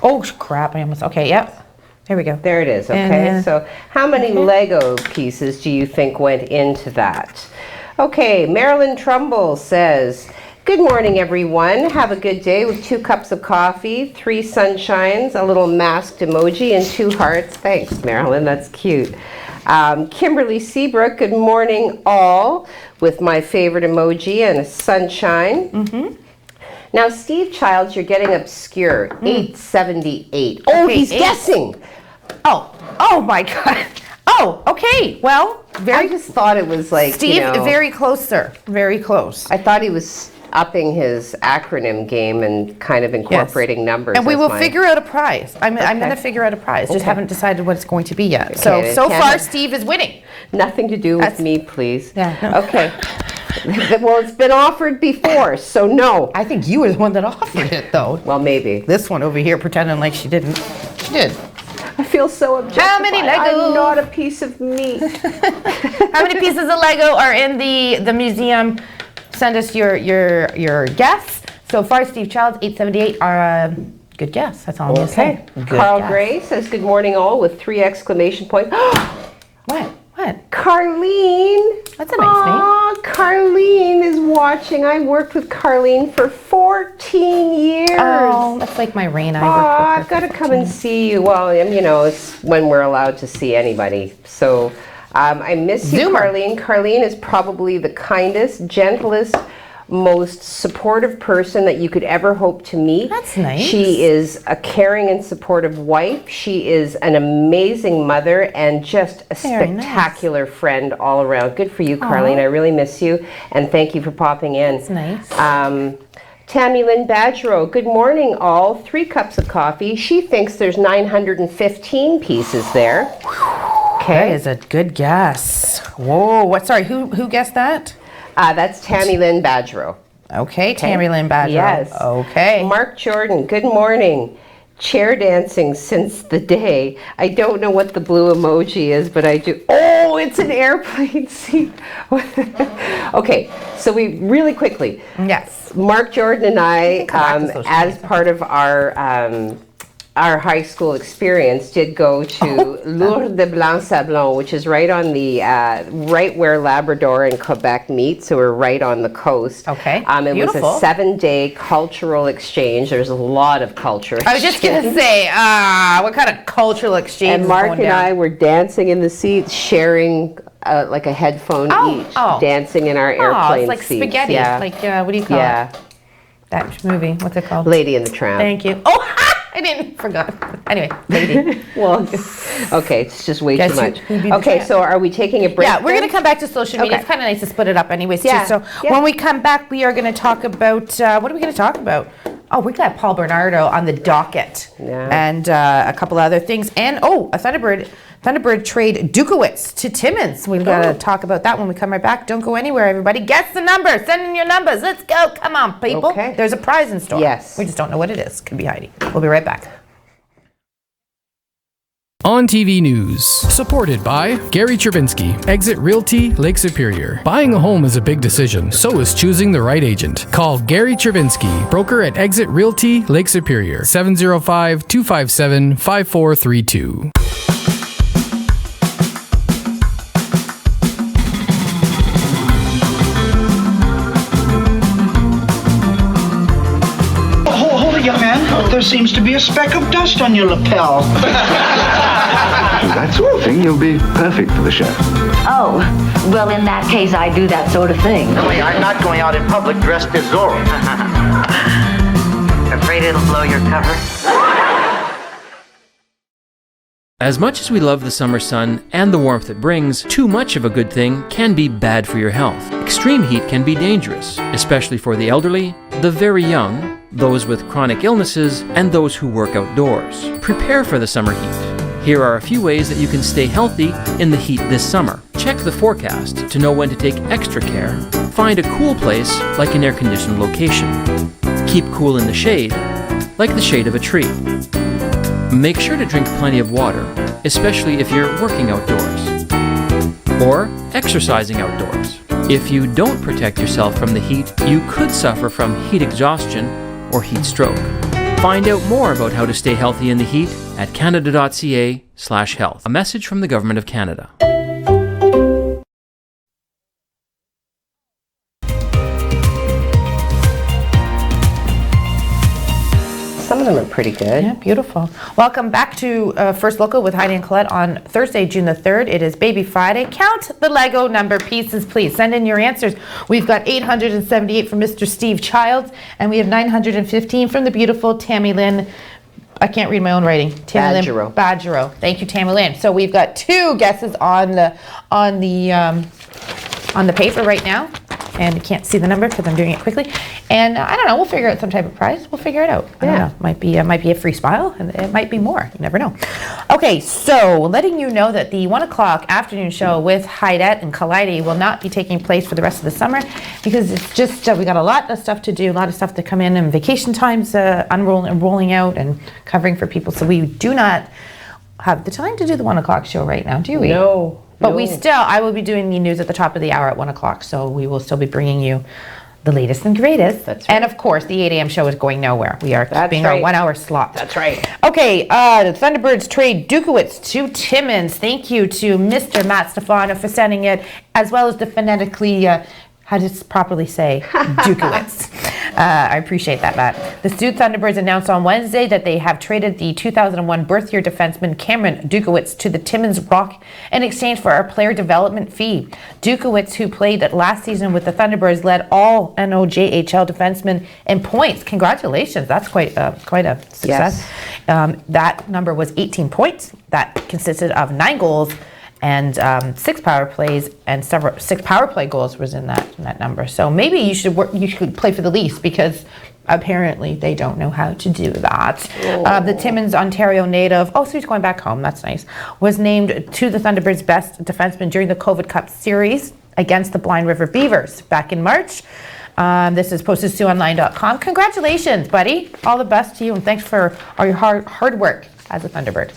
Oh, crap. I almost... Okay, yep. There we go. There it is, okay. So how many Lego pieces do you think went into that? Okay, Marilyn Trumbull says, good morning, everyone. Have a good day with 2 cups of coffee, 3 sunshines, a little masked emoji, and 2 hearts. Thanks, Marilyn. That's cute. Kimberly Seabrook, good morning, all, with my favorite emoji and a sunshine. Now, Steve Childs, you're getting obscure. 878. Oh, Okay, he's guessing. Oh, my God. Oh, okay. Well, I just thought it was like, Steve, you know, very close, sir. Very close. I thought he was upping his acronym game and kind of incorporating numbers. And we as will my- figure out a prize. I'm going to Okay. figure out a prize. Just Okay. haven't decided what it's going to be yet. Okay, So it far, can't- Steve is winning. Nothing to do with me, please. Yeah. Okay. Well, it's been offered before, so no. I think you were the one that offered it, though. Well, maybe. This one over here pretending like she didn't. She did. I feel so objectified. How many Legos? I'm not a piece of meat. How many pieces of Lego are in the museum? Send us your guess. So far, Steve Childs, 878 are a good guess. That's all I'm going to say. Good Carl guess. Gray says, good morning all, with 3 exclamation points. What? What? Carlene. That's a nice name. Aw, Carlene is watching. I worked with Carlene for 14 years. Oh, that's like my Rain. I've got to come and see you. Well, you know, it's when we're allowed to see anybody. So I miss you, Zoomer. Carlene. Carlene is probably the kindest, gentlest, most supportive person that you could ever hope to meet. That's nice. She is a caring and supportive wife. She is an amazing mother and just a Very nice. spectacular friend all around. Good for you, Aw. Carlene. I really miss you, and thank you for popping in. That's nice. Tammy Lynn Badgerow, good morning all. 3 cups of coffee. She thinks there's 915 pieces there. That Okay. is a good guess. Whoa, what? Sorry, who guessed that? That's Tammy Lynn Badgerow. Okay, Tammy Lynn Badgerow. Yes. Okay. Mark Jordan, good morning. Chair dancing since the day. I don't know what the blue emoji is, but I do. Oh, it's an airplane seat. Okay, so we really quickly. Yes. Mark Jordan and I, come back to social as part of our high school experience, did go to Lourdes de Blanc-Sablon, which is right on the right where Labrador and Quebec meet. So we're right on the coast. Okay, it beautiful. was a 7-day cultural exchange. There's a lot of culture. I was just going to say, what kind of cultural exchange And is Mark going and down? I were dancing in the seats, sharing like a headphone each, dancing in our Oh, airplane it's like seats. spaghetti. Yeah. Like, what do you call it? That movie, what's it called? Lady and the Tramp. Thank you. Oh, I forgot. Anyway, Lady. Well, okay, it's just way Guess too much. who'd be the Okay, tramp? so are we taking a break? Yeah, we're then? going to come back to social media. Okay. It's kind of nice to split it up anyways, Yeah, too. So yeah. when we come back, we are going to talk about, what are we going to talk about? Oh, we got Paul Bernardo on the docket. Yeah. And a couple other things. And, a Thunderbird trade Dukowitz to Timmins. We've got to talk about that when we come right back. Don't go anywhere, everybody. Guess the number. Send in your numbers. Let's go. Come on, people. Okay. There's a prize in store. Yes. We just don't know what it is. Could be Heidi. We'll be right back. On TV News. Supported by Gary Chervinsky, Exit Realty, Lake Superior. Buying a home is a big decision, so is choosing the right agent. Call Gary Chervinsky, broker at Exit Realty, Lake Superior, 705-257-5432. Hold it, young man. There seems to be a speck of dust on your lapel. That sort of thing, you'll be perfect for the show. Oh, well, in that case, I do that sort of thing. I'm not going out in public dressed as Zorro. Afraid it'll blow your cover? As much as we love the summer sun and the warmth it brings, too much of a good thing can be bad for your health. Extreme heat can be dangerous, especially for the elderly, the very young, those with chronic illnesses, and those who work outdoors. Prepare for the summer heat. Here are a few ways that you can stay healthy in the heat this summer. Check the forecast to know when to take extra care. Find a cool place like an air-conditioned location. Keep cool in the shade, like the shade of a tree. Make sure to drink plenty of water, especially if you're working outdoors or exercising outdoors. If you don't protect yourself from the heat, you could suffer from heat exhaustion or heat stroke. Find out more about how to stay healthy in the heat at canada.ca/health. A message from the Government of Canada. Some of them are pretty good. Yeah, beautiful. Welcome back to First Local with Heidi and Colette on Thursday, June the 3rd. It is Baby Friday. Count the Lego number pieces, please. Send in your answers. We've got 878 from Mr. Steve Childs, and we have 915 from the beautiful Tammy Lynn. I can't read my own writing. Tammy Lynn Badgerow. Thank you, Tammy Lynn. So we've got 2 guesses on the paper right now. And you can't see the number because I'm doing it quickly. And I don't know, we'll figure out some type of prize. We'll figure it out. I don't know. Might be a free smile, and it might be more. You never know. Okay, so letting you know that the 1 o'clock afternoon show with Haidette and Kaleidi will not be taking place for the rest of the summer because it's just, we got a lot of stuff to do, a lot of stuff to come in, and vacation times rolling out and covering for people. So we do not have the time to do the 1 o'clock show right now, do we? No. But I will be doing the news at the top of the hour at 1 o'clock, so we will still be bringing you the latest and greatest. That's right. And of course, the 8 a.m. show is going nowhere. We are keeping our 1 hour slot. That's right. Okay, the Thunderbirds trade Dukowitz to Timmins. Thank you to Mr. Matt Stefano for sending it, as well as the phonetically, how to properly say, Dukowitz. I appreciate that, Matt. The Sioux Thunderbirds announced on Wednesday that they have traded the 2001 birth year defenseman Cameron Dukowitz to the Timmins Rock in exchange for a player development fee. Dukowitz, who played last season with the Thunderbirds, led all NOJHL defensemen in points. Congratulations, that's quite a success. Yes. That number was 18 points. That consisted of 9 goals and 6 power plays, and 6 power play goals was in that number. So maybe you should play for the Leafs because Apparently, they don't know how to do that. The Timmins, Ontario native, so he's going back home, that's nice, was named to the Thunderbirds' best defenseman during the COVID Cup series against the Blind River Beavers back in March. This is posted to SiouxOnline.com. Congratulations, buddy. All the best to you, and thanks for all your hard work as a Thunderbird.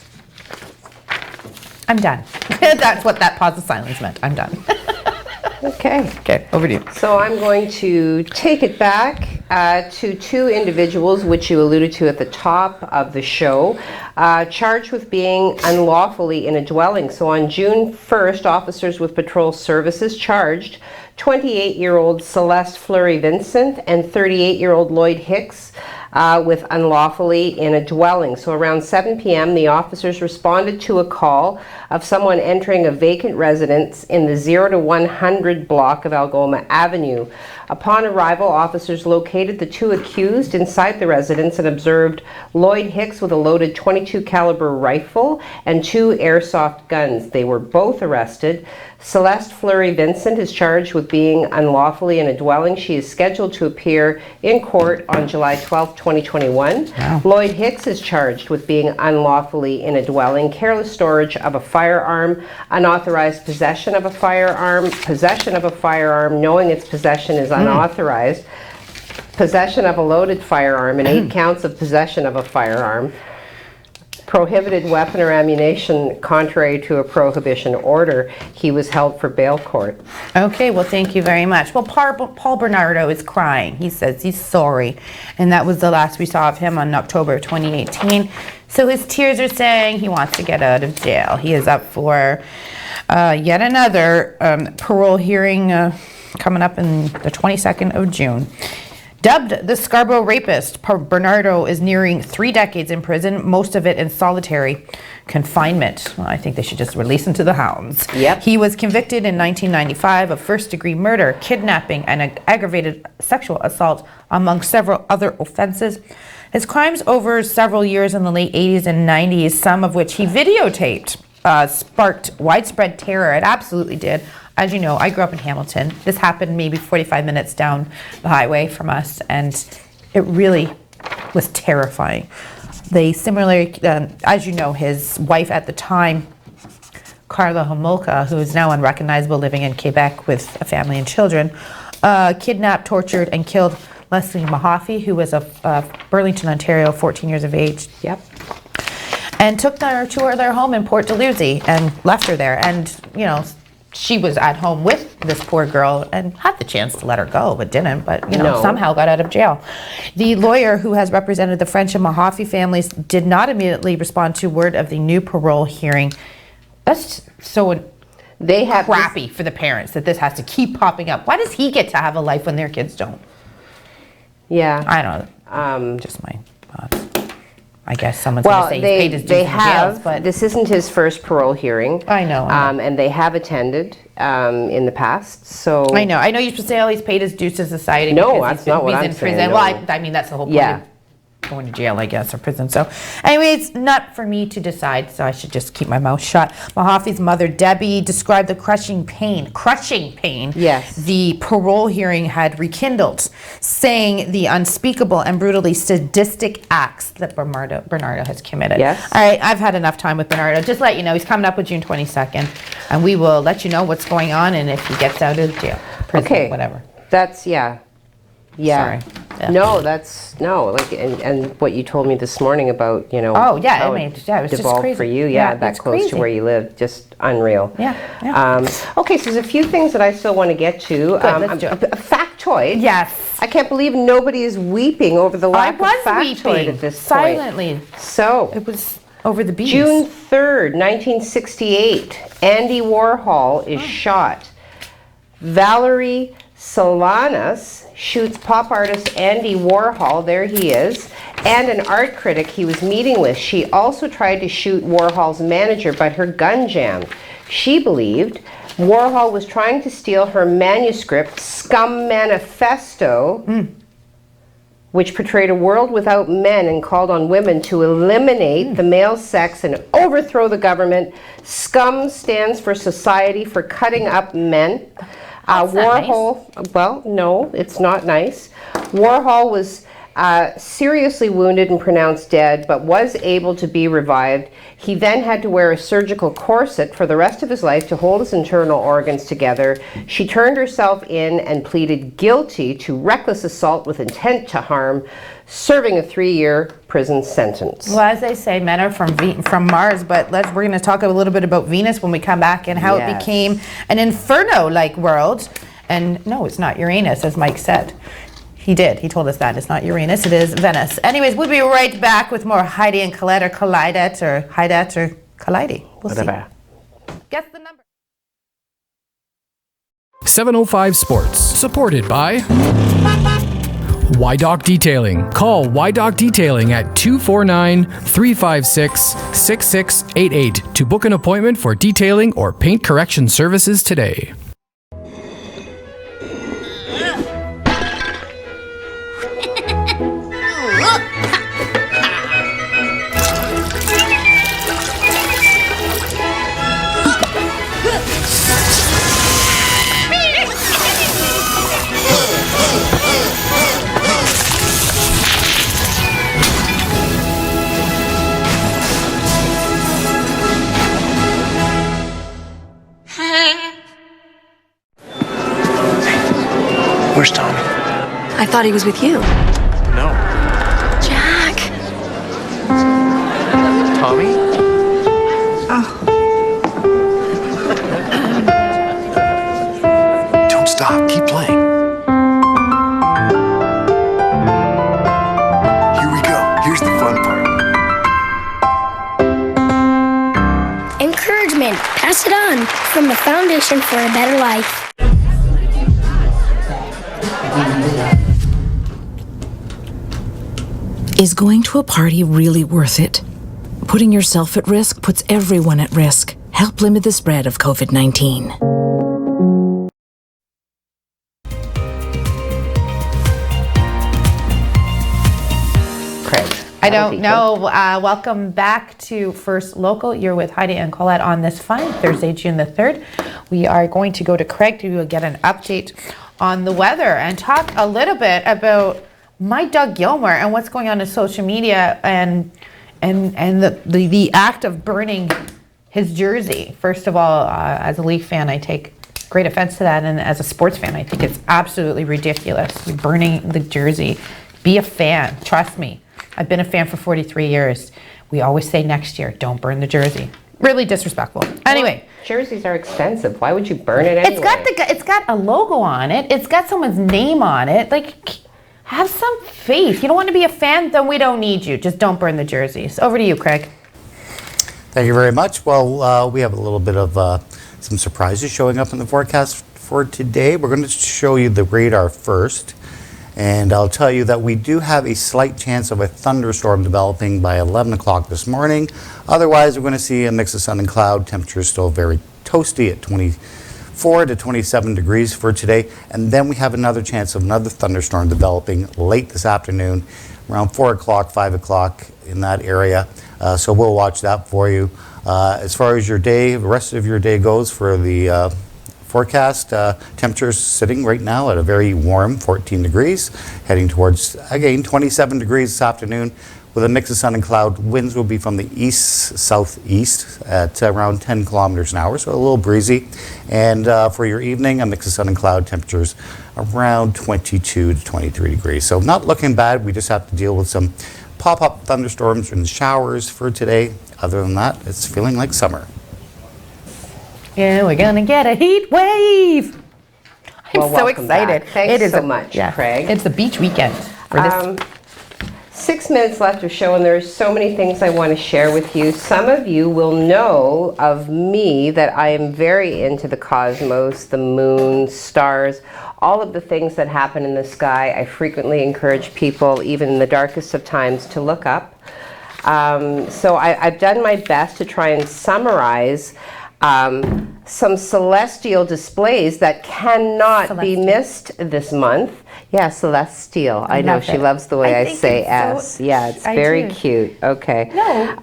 I'm done. That's what that pause of silence meant. I'm done. Okay, over to you. So I'm going to take it back to two individuals, which you alluded to at the top of the show, charged with being unlawfully in a dwelling. So on June 1st, officers with patrol services charged 28-year-old Celeste Fleury Vincent and 38-year-old Lloyd Hicks with unlawfully in a dwelling. So around 7 p.m., the officers responded to a call of someone entering a vacant residence in the 0 to 100 block of Algoma Avenue. Upon arrival, officers located the two accused inside the residence and observed Lloyd Hicks with a loaded .22 caliber rifle and two airsoft guns. They were both arrested. Celeste Fleury Vincent is charged with being unlawfully in a dwelling. She is scheduled to appear in court on July 12, 2021. Wow. Lloyd Hicks is charged with being unlawfully in a dwelling, careless storage of a firearm, unauthorized possession of a firearm, possession of a firearm, knowing its possession is unauthorized, possession of a loaded firearm, and 8 counts of possession of a firearm, prohibited weapon or ammunition contrary to a prohibition order. He was held for bail court. Okay, well, thank you very much. Well, Paul Bernardo is crying. He says he's sorry, and that was the last we saw of him on October 2018. So his tears are saying he wants to get out of jail. He is up for yet another parole hearing coming up in the 22nd of June. Dubbed the Scarborough Rapist, Bernardo is nearing 3 decades in prison, most of it in solitary confinement. Well, I think they should just release him to the hounds. Yep. He was convicted in 1995 of first-degree murder, kidnapping, and aggravated sexual assault, among several other offenses. His crimes over several years in the late 80s and 90s, some of which he videotaped, sparked widespread terror. It absolutely did. As you know, I grew up in Hamilton. This happened maybe 45 minutes down the highway from us, and it really was terrifying. They similarly, as you know, his wife at the time, Carla Homolka, who is now unrecognizable, living in Quebec with a family and children, kidnapped, tortured, and killed Leslie Mahaffey, who was of Burlington, Ontario, 14 years of age. Yep. And took her to their home in Port Dalhousie and left her there. And, you know, she was at home with this poor girl and had the chance to let her go, but didn't, but, you know, somehow got out of jail. The lawyer who has represented the French and Mahaffey families did not immediately respond to word of the new parole hearing. That's so crappy for the parents that this has to keep popping up. Why does he get to have a life when their kids don't? Yeah. I don't know. Just my thoughts. I guess someone's going to say he's paid his dues in jails, but this isn't his first parole hearing. I know. And they have attended in the past, so... I know you're supposed to say, he's paid his dues to society. No, that's not what I'm in prison. saying. Well, I mean, that's the whole point of going to jail, I guess, or prison. So anyway, it's not for me to decide, so I should just keep my mouth shut. Mahaffey's mother, Debbie, described the crushing pain yes, the parole hearing had rekindled, saying the unspeakable and brutally sadistic acts that Bernardo has committed. Yes. All right, I've had enough time with Bernardo. Just let you know, he's coming up with June 22nd, and we will let you know what's going on and if he gets out of jail, prison, whatever. That's, yeah. Sorry. Yeah. No, like, and what you told me this morning about, you know, how it was just devolved crazy for you, that close crazy to where you live, just unreal. Yeah. Okay, so there's a few things that I still want to get to. Let's do it. A factoid. Yes. I can't believe nobody is weeping over the lack of factoid at this point. Silently. So it was over the bees. June 3rd, 1968, Andy Warhol is shot. Valerie Solanas shoots pop artist Andy Warhol, there he is, and an art critic he was meeting with. She also tried to shoot Warhol's manager, but her gun jammed. She believed Warhol was trying to steal her manuscript, Scum Manifesto, which portrayed a world without men and called on women to eliminate the male sex and overthrow the government. Scum stands for Society for Cutting Up Men. Warhol, nice. Well, no, it's not nice. Warhol was seriously wounded and pronounced dead, but was able to be revived. He then had to wear a surgical corset for the rest of his life to hold his internal organs together. She turned herself in and pleaded guilty to reckless assault with intent to harm, serving a 3-year prison sentence. Well, as they say, men are from Mars, but we're going to talk a little bit about Venus when we come back and how it became an inferno-like world. And no, it's not Uranus, as Mike said. He did. He told us that. It's not Uranus, it is Venus. Anyways, we'll be right back with more Heidi and Colette, or Collidet, or Heidet, or Collide. We'll see. Guess the number. 705 Sports, supported by YDoc Detailing. Call YDoc Detailing at 249-356-6688 to book an appointment for detailing or paint correction services today. Where's Tommy? I thought he was with you. No. Jack. Tommy? Oh. Don't stop. Keep playing. Here we go. Here's the fun part. Encouragement. Pass it on from the Foundation for a Better Life. Is going to a party really worth it? Putting yourself at risk puts everyone at risk. Help limit the spread of COVID-19. Craig. I don't know. Welcome back to First Local. You're with Heidi and Colette on this fine Thursday, June the 3rd. We are going to go to Craig to get an update on the weather and talk a little bit about my Doug Gilmour and what's going on in social media and the act of burning his jersey. First of all, as a Leaf fan, I take great offense to that, and as a sports fan, I think it's absolutely ridiculous. You're burning the jersey. Be a fan. Trust me. I've been a fan for 43 years. We always say next year, don't burn the jersey. Really disrespectful. Anyway. Well, jerseys are expensive. Why would you burn it anyway? It's got a logo on it. It's got someone's name on it. Have some faith. You don't want to be a fan, then we don't need you. Just don't burn the jerseys. Over to you, Craig. Thank you very much. Well, we have a little bit of some surprises showing up in the forecast for today. We're going to show you the radar first. And I'll tell you that we do have a slight chance of a thunderstorm developing by 11 o'clock this morning. Otherwise, we're going to see a mix of sun and cloud. Temperatures still very toasty at 24 to 27 degrees for today. And then we have another chance of another thunderstorm developing late this afternoon, around 4 o'clock, 5 o'clock in that area. So we'll watch that for you. As far as your day, the rest of your day goes for the forecast, temperatures sitting right now at a very warm 14 degrees, heading towards, again, 27 degrees this afternoon with a mix of sun and cloud. Winds will be from the east-southeast at around 10 kilometers an hour, so a little breezy. And for your evening, a mix of sun and cloud, temperatures around 22 to 23 degrees. So not looking bad. We just have to deal with some pop-up thunderstorms and showers for today. Other than that, it's feeling like summer. Yeah, we're gonna get a heat wave. I'm so excited. Thanks so much, Craig. It's the beach weekend for this. 6 minutes left of show, and there's so many things I want to share with you. Some of you will know of me that I am very into the cosmos, the moon, stars, all of the things that happen in the sky. I frequently encourage people, even in the darkest of times, to look up. So I've done my best to try and summarize some celestial displays that cannot be missed this month. Yeah, celestial. I know she loves the way I say S. Yeah, it's very cute. Okay. No.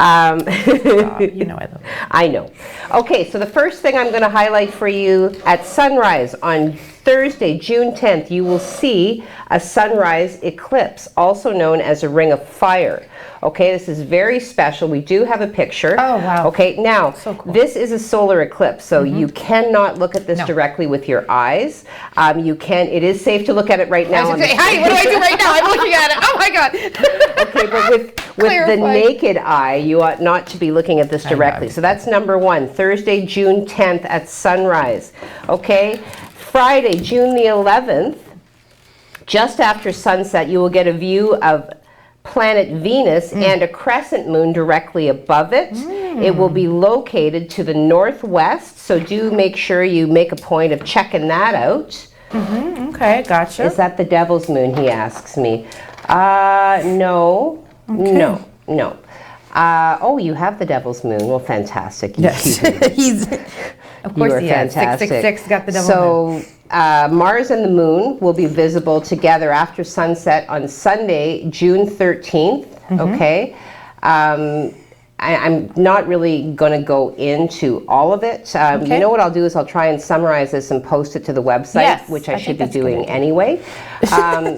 You know I love it. I know. Okay, so the first thing I'm going to highlight for you at sunrise on Thursday, June 10th, you will see a sunrise eclipse, also known as a ring of fire. Okay, this is very special. We do have a picture. Oh, wow. Okay, now, So cool. this is a solar eclipse, so you cannot look at this directly with your eyes. It is safe to look at it right now. Hi, what do I do right now? I'm looking at it. Oh my God. Okay, but with the naked eye, you ought not to be looking at this directly. So that's number one, Thursday, June 10th at sunrise. Okay, Friday, June the 11th, just after sunset, you will get a view of planet Venus and a crescent moon directly above it. It will be located to the northwest, so do make sure you make a point of checking that out. Okay, gotcha. Is that the devil's moon, he asks me. No. No. Oh, you have the devil's moon. Well, fantastic. Yes. Of course he has. Fantastic. 666 got the devil's moon. So Mars and the moon will be visible together after sunset on Sunday, June 13th. Okay. I'm not really going to go into all of it. You know what I'll do is I'll try and summarize this and post it to the website, which I should be doing anyway.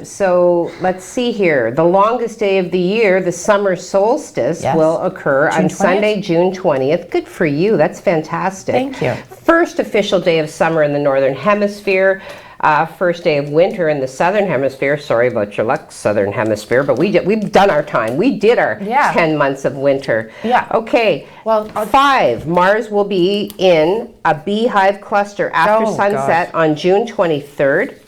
So let's see here. The longest day of the year, the summer solstice, will occur on Sunday, June 20th. Good for you. That's fantastic. Thank you. First official day of summer in the Northern Hemisphere. First day of winter in the Southern Hemisphere. Sorry about your luck, Southern Hemisphere, but we've done our time. We did our 10 months of winter. Yeah. Okay. Well, 5, Mars will be in a beehive cluster after sunset on June 23rd.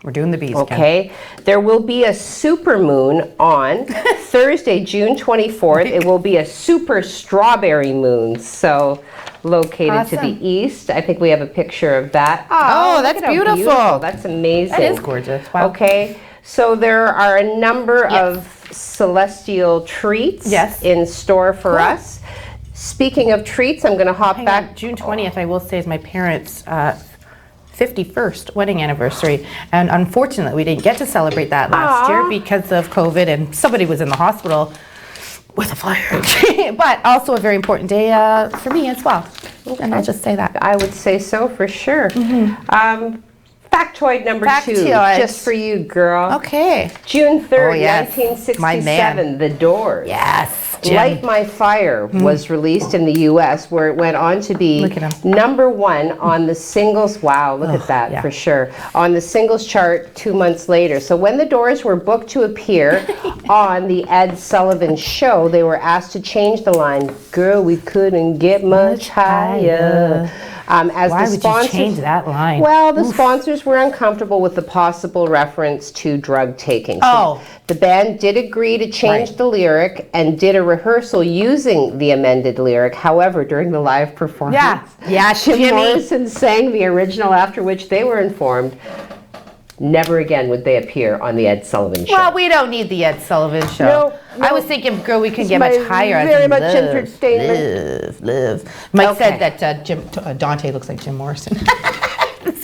We're doing the bees. Okay. There will be a supermoon on Thursday, June 24th. It will be a super strawberry moon. So located to the east. I think we have a picture of that. Oh, that's beautiful. That's amazing. That is gorgeous. Wow. Okay. So there are a number of celestial treats in store for us. Speaking of treats, I'm going to hop back. June 20th, I will say, is my parents' 51st wedding anniversary. And unfortunately, we didn't get to celebrate that last year because of COVID, and somebody was in the hospital with a fire. But also a very important day for me as well. And I'll just say that. I would say so for sure. Factoid number 2, just for you, girl. Okay. June 3rd, yes. 1967, The Doors. Yes. Jim. Light My Fire was released in the U.S., where it went on to be #1 on the singles. Wow, look at that, for sure. On the singles chart 2 months later. So when the Doors were booked to appear on the Ed Sullivan Show, they were asked to change the line, "Girl, we couldn't get much higher." As Why the would sponsors, you change that line? Well, the sponsors were uncomfortable with the possible reference to drug taking. So the band did agree to change the lyric and did a rehearsal using the amended lyric. However, during the live performance, Jim Morrison sang the original, after which they were informed never again would they appear on the Ed Sullivan Show. Well, we don't need the Ed Sullivan Show. No, I was thinking, girl, we can It's get much higher. very much entertainment. Live. Mike said that Dante looks like Jim Morrison.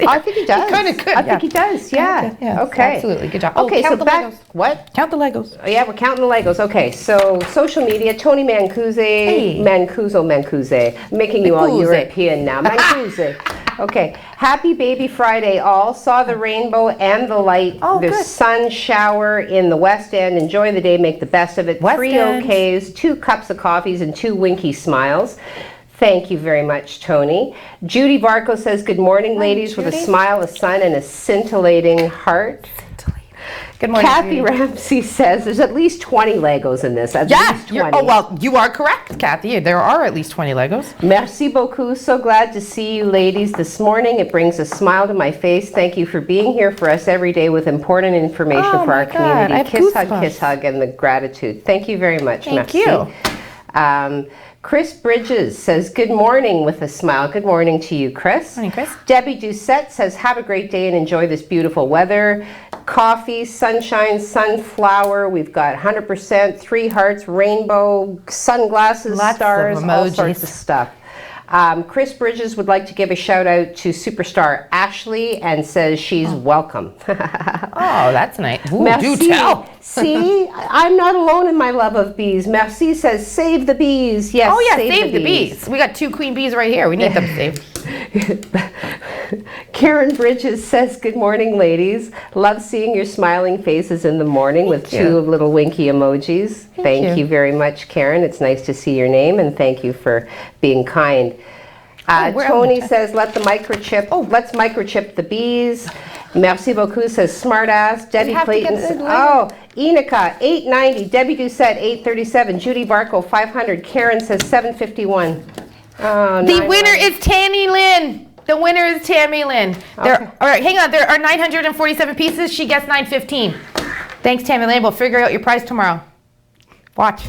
I think he does. He kind of could. I think he does. Yeah. Okay. Absolutely. Good job. Okay, count so the back. Legos. What? Count the Legos. Oh, yeah, we're counting the Legos. Okay, so social media, Tony Mancuso, Mancuso, making you all European now. Mancuso. Okay, happy baby Friday all. Saw the rainbow and the light. There's sun shower in the West End. Enjoy the day, make the best of it. 3 OKs, 2 cups of coffees, and 2 winky smiles. Thank you very much, Tony. Judy Barco says, good morning, ladies, with a smile, a sun, and a scintillating heart. Good morning, Kathy Judy. Ramsey says there's at least 20 Legos in this. At least 20. Oh, well, you are correct, Kathy. There are at least 20 Legos. Merci beaucoup. So glad to see you ladies this morning. It brings a smile to my face. Thank you for being here for us every day with important information for our community. I have Kiss hug, and the gratitude. Thank you very much. Thank Merci. you. Chris Bridges says, good morning with a smile. Good morning to you, Chris. Morning, Chris. Debbie Doucette says, have a great day and enjoy this beautiful weather. Coffee, sunshine, sunflower. We've got 100%, 3 hearts, rainbow, sunglasses, Lots stars, of all emojis. sorts of stuff. Chris Bridges would like to give a shout out to superstar Ashley and says she's welcome. Oh, that's nice. Ooh, Merci. do tell. See, I'm not alone in my love of bees. Merci says save the bees. Yes, Oh, yeah, save the bees. We got 2 queen bees right here. We need them saved. Karen Bridges says, good morning, ladies. Love seeing your smiling faces in the morning with two little winky emojis. Thank you very much, Karen. It's nice to see your name, and thank you for being kind. Tony says, let's microchip the bees. Merci beaucoup says, smartass. Debbie Clayton says, Enica, 890. Debbie Doucette, 837. Judy Barco, 500. Karen says, 751. The winner is Tammy Lynn. The winner is Tammy Lynn. All right, hang on. There are 947 pieces. She gets 915. Thanks, Tammy Lynn. We'll figure out your price tomorrow. Watch.